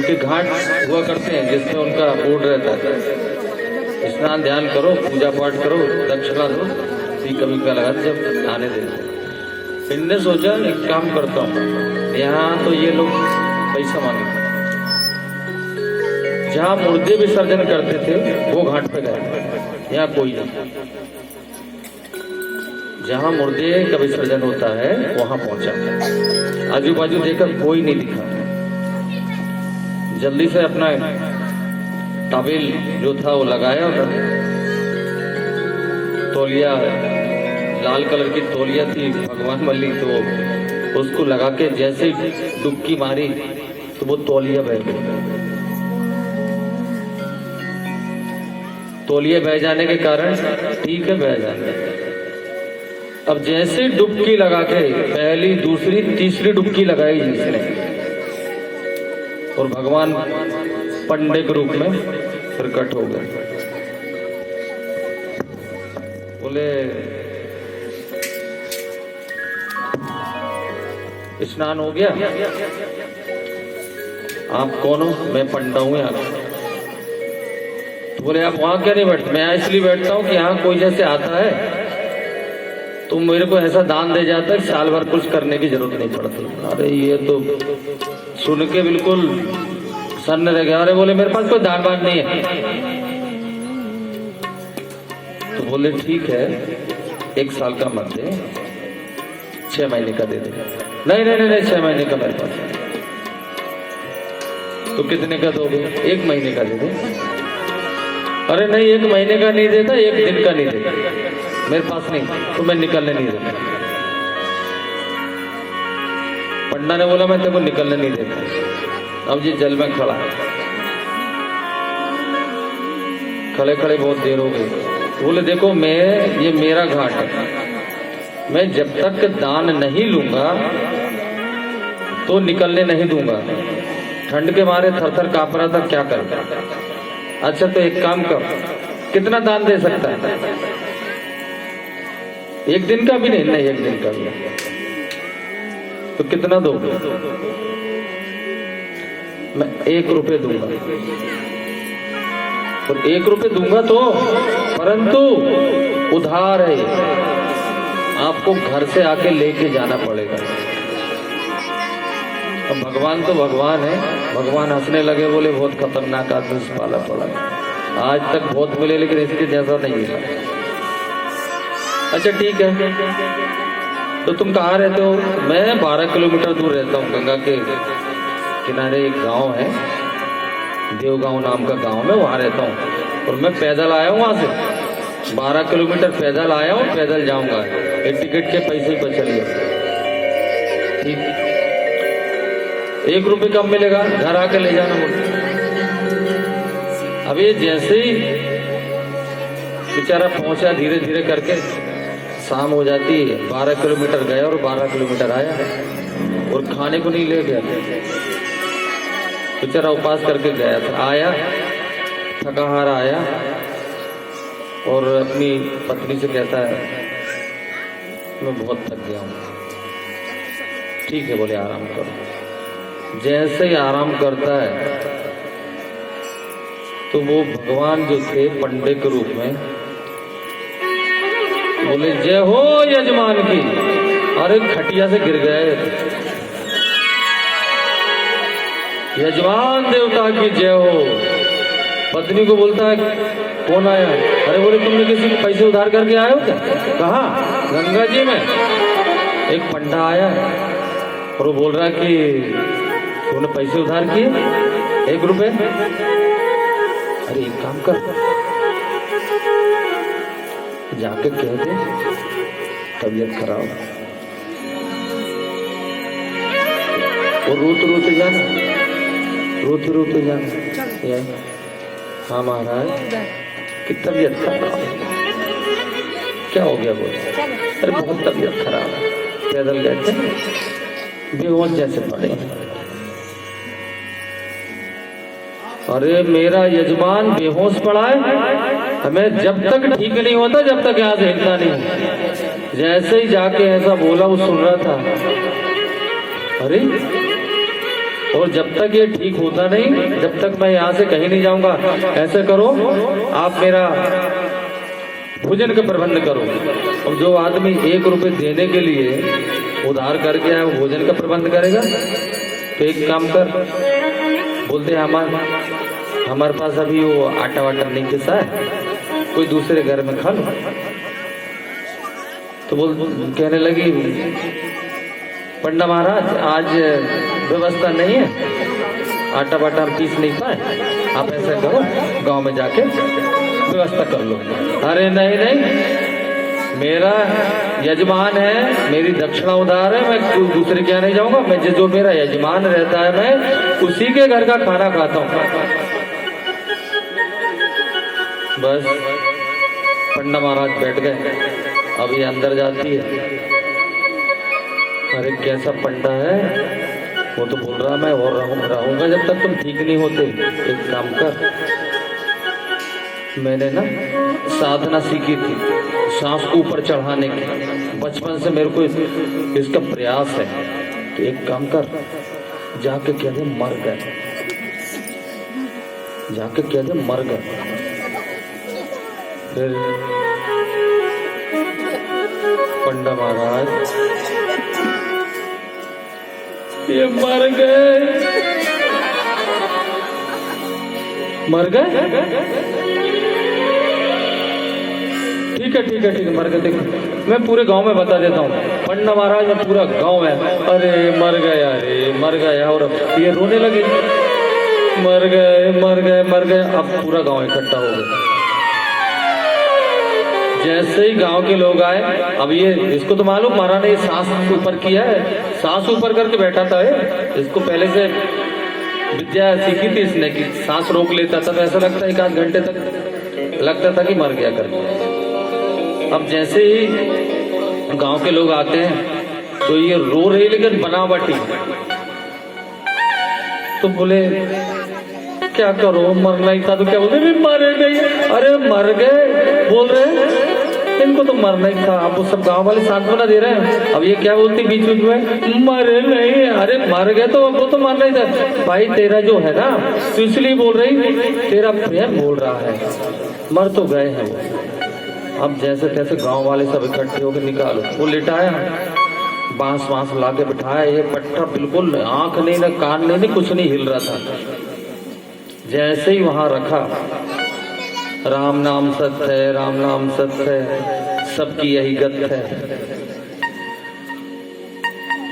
उनके घाट हुआ करते हैं जिसमें उनका बोर्ड रहता है, स्नान ध्यान करो, पूजा पाठ करो, दक्षिणा दो, कभी का लगा जब आने देते। इनने सोचा एक काम करता हूँ, यहाँ तो ये लोग पैसा मांगते, जहाँ मुर्दे विसर्जन करते थे वो घाट पे गए, यहाँ कोई नहीं। जहाँ मुर्दे का विसर्जन होता है वहां पहुंचा, आजू बाजू देखा कोई नहीं दिखा, जल्दी से अपना ताबील जो था वो लगाया, तौलिया लाल कलर की तौलिया थी भगवान वाली, तो उसको लगा के जैसे डुबकी मारी तो वो तौलिया बह गई। तौलिया बह जाने के कारण ठीक है बह जाने, अब जैसे डुबकी लगा के पहली दूसरी तीसरी डुबकी लगाई जिसने, और भगवान पंडे के रूप में प्रकट हो गए। बोले स्नान हो गया? आप कौन हो? मैं पंडा हूं यहाँ। तो बोले आप वहां क्या नहीं बैठते? मैं इसलिए बैठता हूँ कि यहाँ कोई जैसे आता है तो मेरे को ऐसा दान दे जाता है साल भर कुछ करने की जरूरत नहीं पड़ती। अरे ये तो सुन के बिल्कुल सन्न रह गया। अरे बोले मेरे पास कोई दान बान नहीं है। तो बोले ठीक है 1 साल का मत दे, 6 महीने का दे दे। नहीं नहीं नहीं, 6 महीने का मेरे पास। तो कितने का दोगे? 1 महीने का दे दे। अरे नहीं 1 महीने का नहीं देता, 1 दिन का नहीं देता, मेरे पास नहीं, तो मैं निकलने नहीं देता। पंडा ने बोला मैं तेरे को निकलने नहीं देता। अब ये जल में खड़ा, खड़े खड़े बहुत देर हो गई। बोले देखो ये मेरा घाट है, मैं जब तक दान नहीं लूंगा तो निकलने नहीं दूंगा। ठंड के मारे थर थर कांप रहा था, क्या करता। अच्छा तो एक काम कर, कितना दान दे सकता है? 1 दिन का भी नहीं? नहीं 1 दिन का भी। तो कितना दोगे? मैं 1 रुपये दूंगा। और 1 रुपये दूंगा तो, परंतु उधार है, आपको घर से आके लेके जाना पड़ेगा। अब भगवान तो भगवान है। भगवान हंसने लगे, बोले बहुत खतरनाक आदमी से पाला पड़ा, आज तक बहुत मिले लेकिन इसके जैसा नहीं है। अच्छा ठीक है, तो तुम कहाँ रहते हो? मैं 12 किलोमीटर दूर रहता हूँ, गंगा के किनारे एक गांव है, देवगांव नाम का गांव में, वहां रहता हूँ। और मैं पैदल आया हूँ, वहां से 12 किलोमीटर पैदल आया हूँ, पैदल जाऊंगा, टिकट के पैसे ही बचेंगे। ठीक, 1 रुपये कम मिलेगा, घर आके ले जाना मुझे। अब ये जैसे ही बेचारा पहुंचा, धीरे धीरे करके शाम हो जाती है। 12 किलोमीटर गया और 12 किलोमीटर आया, और खाने को नहीं ले गया। बेचारा उपवास करके गया था, आया थका हारा आया, और अपनी पत्नी से कहता है मैं बहुत थक गया हूँ। ठीक है बोले आराम करो। जैसे ही आराम करता है तो वो भगवान जो थे पंडे के रूप में बोले जय हो यजमान की। अरे खटिया से गिर गए। यजमान देवता की जय हो। पत्नी को बोलता है कौन आया? अरे बोले तुमने किसी के पैसे उधार करके आए हो क्या? कहाँ? गंगा जी में एक पंडा आया और वो बोल रहा है कि तुमने पैसे उधार किए 1 रुपये। अरे एक काम कर, जाके कह दे तबीयत खराब, और रोते जाना, रोते जाना। हाँ महाराज कि तबीयत खराब, क्या हो गया? बोल अरे बहुत तबीयत खराब है, पैदल गए थे, बेहोश जैसे पड़े। अरे मेरा यजमान बेहोश पड़ा है, हमें जब तक ठीक नहीं होता जब तक यहाँ से हिलना नहीं। जैसे ही जाके ऐसा बोला, वो सुन रहा था। अरे और जब तक ये ठीक होता नहीं, जब तक मैं यहाँ से कहीं नहीं जाऊंगा। ऐसे करो, आप मेरा भोजन का प्रबंध करो। और जो आदमी 1 रुपए देने के लिए उधार करके आए वो भोजन का प्रबंध करेगा, तो एक काम कर, बोलते हमारे पास अभी वो आटा वाटा नहीं पिसा है, कोई दूसरे घर में खा लो। तो बोल कहने लगी, पंडा महाराज आज व्यवस्था नहीं है, आटा वाटा हम पीस नहीं पाए, आप ऐसा करो गांव में जाके व्यवस्था कर लो। अरे नहीं नहीं, मेरा यजमान है, मेरी दक्षिणा उधार है, मैं कोई दूसरे के यहाँ नहीं जाऊंगा। मैं जो मेरा यजमान रहता है मैं उसी के घर का खाना खाता हूँ। बस पंडा महाराज बैठ गए। अब ये अंदर जाती है, अरे कैसा पंडा है, वो तो बोल रहा मैं और रहूंगा जब तक तुम ठीक नहीं होते। एक काम कर, मैंने ना साधना सीखी थी सांस को ऊपर चढ़ाने की, बचपन से मेरे को इसका प्रयास है। तो एक काम कर, जाके कह दे मर गए, जाके कह दे मर गए। फिर पंडा महाराज ये मर गए, मर गए, ठीक है ठीक है ठीक है, मर गए। देखो मैं पूरे गांव में बता देता हूँ, पंडा महाराज में पूरा गांव है, अरे मर गया, अरे मर गया। और ये रोने लगे, मर गए मर गए मर गए। अब पूरा गांव इकट्ठा हो गया। जैसे ही गांव के लोग आए, अब ये इसको तो मालूम महाराज ने सांस ऊपर किया है, सांस ऊपर करके बैठा था। इसको पहले से विद्या सीखी थी इसने कि सांस रोक लेता था, तो ऐसा लगता है 1 घंटे तक लगता था कि मर गया करके। अब जैसे ही गांव के लोग आते हैं तो ये रो रही, लेकिन बनावटी। तो बोले क्या करो, मरना ही था। तो क्या बोलते, मरे नहीं। अरे मर गए बोल रहे, इनको तो मरना ही था। अब वो सब गांव वाले सांत्वना दे रहे हैं। अब ये क्या बोलती बीच बीच में, मरे नहीं, अरे मर गए तो वो तो मरना ही था। भाई तेरा जो है ना, तो इसलिए बोल रही, तेरा प्रेम बोल रहा है, मर तो गए हैं वो। अब जैसे तैसे गांव वाले सब इकट्ठे होकर निकालो। वो लिटाया, बांस वांस ला के बिठाया, ये पट्टा बिल्कुल आंख नहीं न कान नहीं कुछ नहीं हिल रहा था। जैसे ही वहां रखा, राम नाम सत्य है, राम नाम सत्य है, सबकी यही गत है।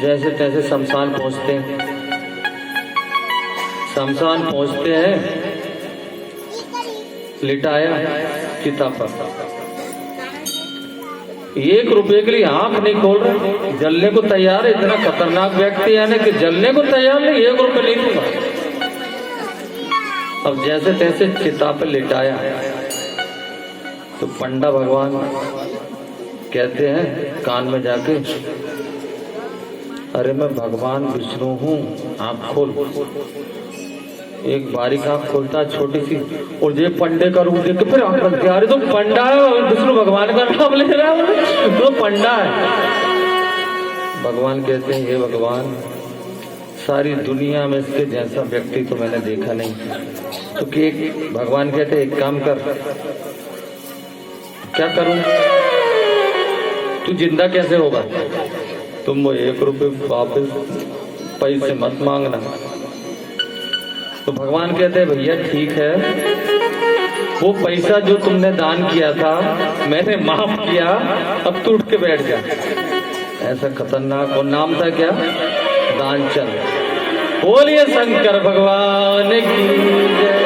जैसे तैसे शमशान पहुंचते हैं, शमशान पहुंचते हैं, लिटाया चिता पर। 1 रुपए के लिए आंख नहीं खोल रहे, जलने को तैयार है। इतना खतरनाक व्यक्ति है ना कि जलने को तैयार नहीं, 1 रुपए नहीं दूंगा। अब जैसे तैसे चिता पे लिटाया, तो पंडा भगवान कहते हैं कान में जाके, अरे मैं भगवान विष्णु हूँ, आँख खोल। एक बारीक आँख खोलता है छोटी सी, और ये पंडे का रूप देख के फिर आँख बंद किया। अरे तो पंडा है, विष्णु भगवान का नाम ले रहा है, तो पंडा है। भगवान कहते हैं, हे भगवान, सारी दुनिया में इसके जैसा व्यक्ति तो मैंने देखा नहीं। तो कि भगवान कहते हैं, एक काम कर, क्या करूं, तू जिंदा कैसे होगा, तुम वो 1 रुपए वापस पैसे मत मांगना। तो भगवान कहते हैं, भैया ठीक है, वो पैसा जो तुमने दान किया था मैंने माफ किया, अब तू उठ के बैठ जा। ऐसा खतरनाक। और नाम था क्या, दानचंद। बोलिए शंकर भगवान की जय।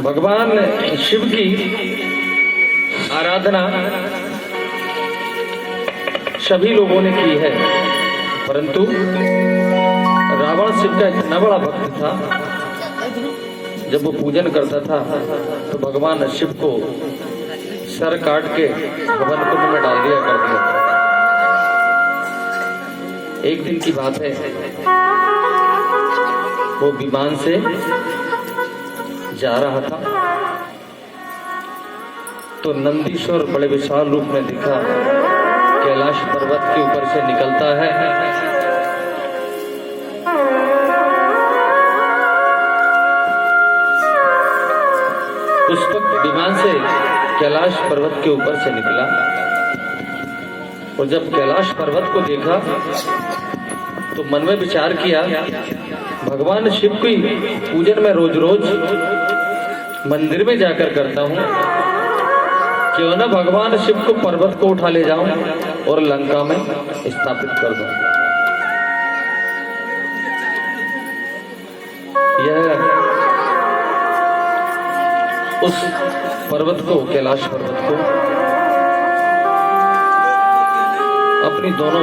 भगवान शिव की आराधना सभी लोगों ने की है, परंतु रावण शिव का इतना बड़ा भक्त था, जब वो पूजन करता था तो भगवान शिव को सर काट के हवन कुंड में डाल दिया कर दिया था। एक दिन की बात है, वो विमान से जा रहा था तो नंदीश्वर बड़े विशाल रूप में दिखा, कैलाश पर्वत के ऊपर से निकलता है। पुष्पक विमान से कैलाश पर्वत के ऊपर से निकला और जब कैलाश पर्वत को देखा तो मन में विचार किया, भगवान शिव की पूजन में रोज रोज मंदिर में जाकर करता हूँ, क्यों न भगवान शिव को पर्वत को उठा ले जाऊं और लंका में स्थापित कर दूं। यह उस पर्वत को, कैलाश पर्वत को अपनी दोनों